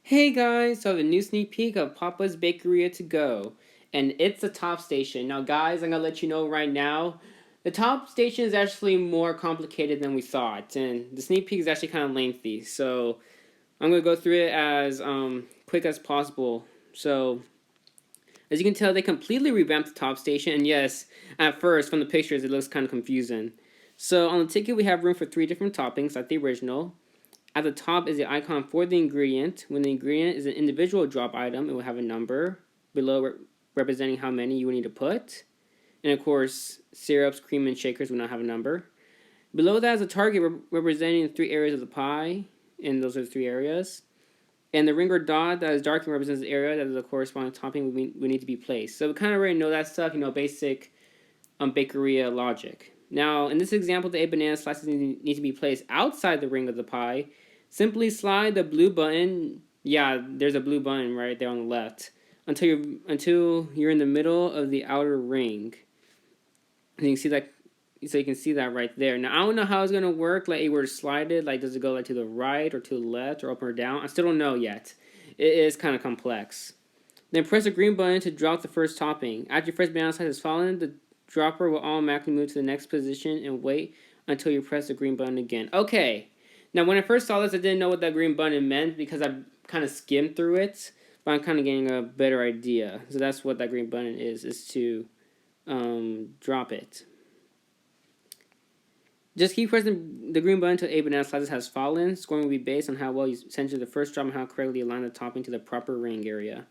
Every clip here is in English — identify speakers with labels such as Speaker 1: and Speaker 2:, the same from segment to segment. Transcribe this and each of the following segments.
Speaker 1: Hey guys, so the new sneak peek of Papa's Bakeria to go, and it's the top station. Now guys, I'm gonna let you know right now, the top station is actually more complicated than we thought, and the sneak peek is actually kind of lengthy, so I'm gonna go through it as quick as possible. So, as you can tell, they completely revamped the top station, and yes, at first, from the pictures, it looks kind of confusing. So on the ticket, we have room for 3 different toppings, like the original. At the top is the icon for the ingredient. When the ingredient is an individual drop item, it will have a number below representing how many you will need to put. And of course, syrups, cream, and shakers will not have a number. Below that is a target representing 3 areas of the pie, and those are the 3 areas. And the ring or dot that is darkened represents the area that the corresponding topping would need to be placed. So we kind of already know that stuff, basic bakeria logic. Now, in this example, the 8 banana slices need to be placed outside the ring of the pie. Simply slide the blue button. Yeah, there's a blue button right there on the left until you're in the middle of the outer ring. And you can see that, so you can see that right there. Now I don't know how it's gonna work. Like, you were to slide it, like does it go like to the right or to the left or up or down? I still don't know yet. It is kind of complex. Then press the green button to drop the first topping. After your first banana slice has fallen, the dropper will automatically move to the next position and wait until you press the green button again. Okay. Now, when I first saw this, I didn't know what that green button meant because I kind of skimmed through it, but I'm kind of getting a better idea. So that's what that green button is to drop it. Just keep pressing the green button until 8 banana slices has fallen. Scoring will be based on how well you center the first drop and how correctly you align the topping to the proper ring area.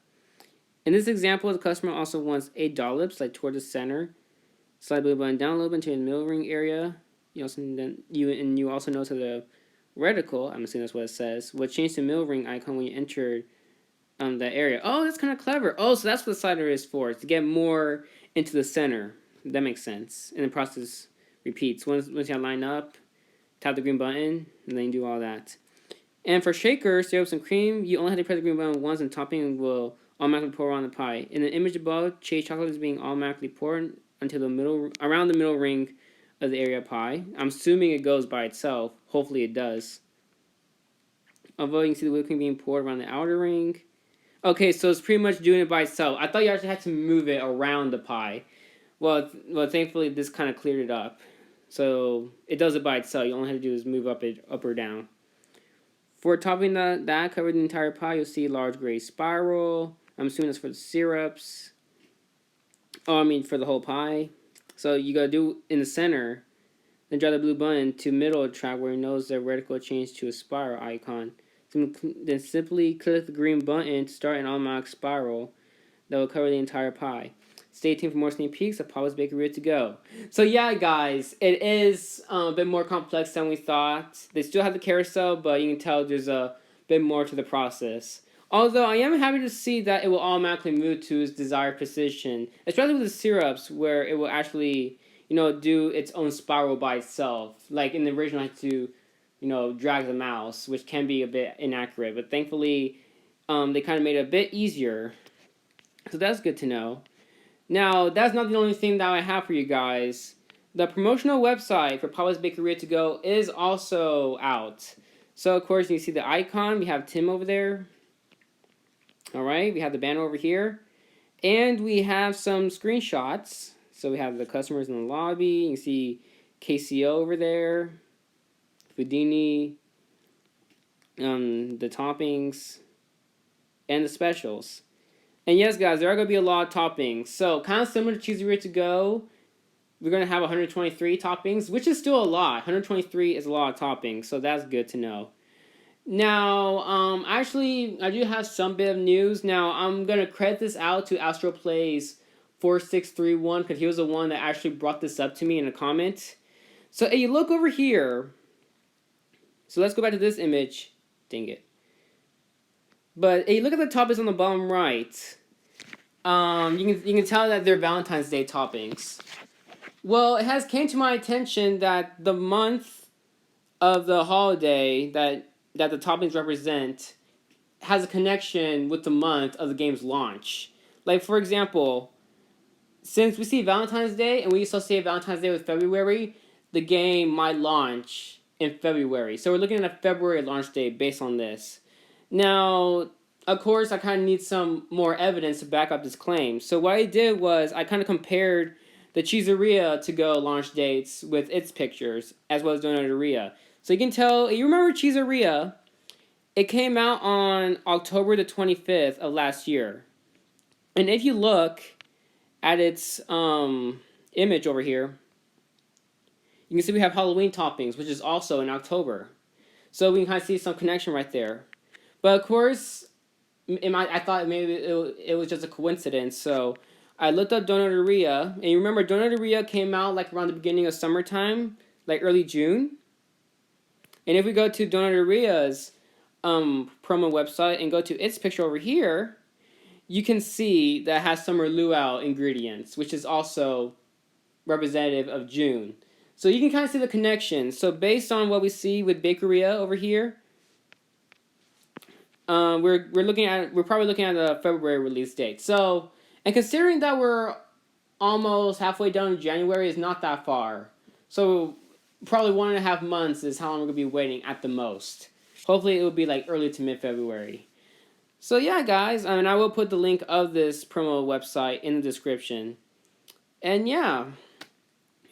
Speaker 1: In this example, the customer also wants 8 dollops, like toward the center. Slide the blue button down a little bit into the middle ring area. You also notice the reticle, I'm assuming that's what it says, will change to middle ring icon when you enter that area. Oh, that's kind of clever. Oh, so that's what the slider is for, to get more into the center. That makes sense. And the process repeats. Once you line up, tap the green button, and then you do all that. And for shakers, syrup and cream, you only have to press the green button once and topping will automatically pour on the pie. In the image above, chase chocolate is being automatically poured until around the middle ring of the area pie. I'm assuming it goes by itself. Hopefully it does. Although you can see the whipped cream being poured around the outer ring. Okay, so it's pretty much doing it by itself. I thought you actually had to move it around the pie. Well, thankfully this kind of cleared it up. So it does it by itself. You only have to do is move up or down. For topping that covered the entire pie, you'll see a large gray spiral. I'm assuming that's for the syrups. Oh, I mean for the whole pie. So you gotta do in the center, then drag the blue button to middle track where you notice the reticle change to a spiral icon. Then simply click the green button to start an automatic spiral that will cover the entire pie. Stay tuned for more sneak peeks of Papa's Bakeria to go. So yeah, guys, it is a bit more complex than we thought. They still have the carousel, but you can tell there's a bit more to the process. Although I am happy to see that it will automatically move to its desired position, especially with the syrups, where it will actually, do its own spiral by itself. Like in the original, I had to, drag the mouse, which can be a bit inaccurate. But thankfully, they kind of made it a bit easier. So that's good to know. Now, that's not the only thing that I have for you guys. The promotional website for Papa's Bakeria to go is also out. So, of course, you see the icon. We have Timm over there. Alright, we have the banner over here. And we have some screenshots. So we have the customers in the lobby. You can see KCO over there. Fudini. The toppings. And the specials. And yes, guys, there are going to be a lot of toppings. So, kind of similar to Cheesy to Go, we're going to have 123 toppings, which is still a lot. 123 is a lot of toppings, so that's good to know. Now, actually, I do have some bit of news. Now, I'm going to credit this out to AstroPlays4631, because he was the one that actually brought this up to me in a comment. So, hey, you look over here. So, let's go back to this image. Dang it. But hey, look at the toppings on the bottom right. You can tell that they're Valentine's Day toppings. Well, it has came to my attention that the month of the holiday that the toppings represent has a connection with the month of the game's launch. Like, for example, since we see Valentine's Day and we associate Valentine's Day with February, the game might launch in February. So we're looking at a February launch date based on this. Now, of course, I kind of need some more evidence to back up this claim. So what I did was I kind of compared the Cheeseria to go launch dates with its pictures as well as Donateria. So you can tell, you remember Cheeseria? It came out on October the 25th of last year. And if you look at its image over here, you can see we have Halloween toppings, which is also in October. So we can kind of see some connection right there. But of course, I thought maybe it was just a coincidence. So I looked up Donateria, and you remember Donateria came out like around the beginning of summertime, like early June. And if we go to Donateria's promo website and go to its picture over here, you can see that it has summer luau ingredients, which is also representative of June. So you can kind of see the connection. So based on what we see with Bakeria over here, we're probably looking at a February release date. So, and considering that we're almost halfway done in January, is not that far. So probably 1.5 months is how long we're gonna be waiting at the most. Hopefully it will be like early to mid-February. So yeah, guys, I will put the link of this promo website in the description. And yeah,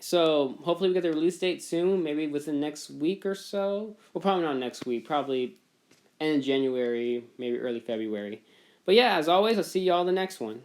Speaker 1: so hopefully we get the release date soon, maybe within next week or so. Well, probably not next week, probably end of January, maybe early February. But yeah, as always, I'll see y'all in the next one.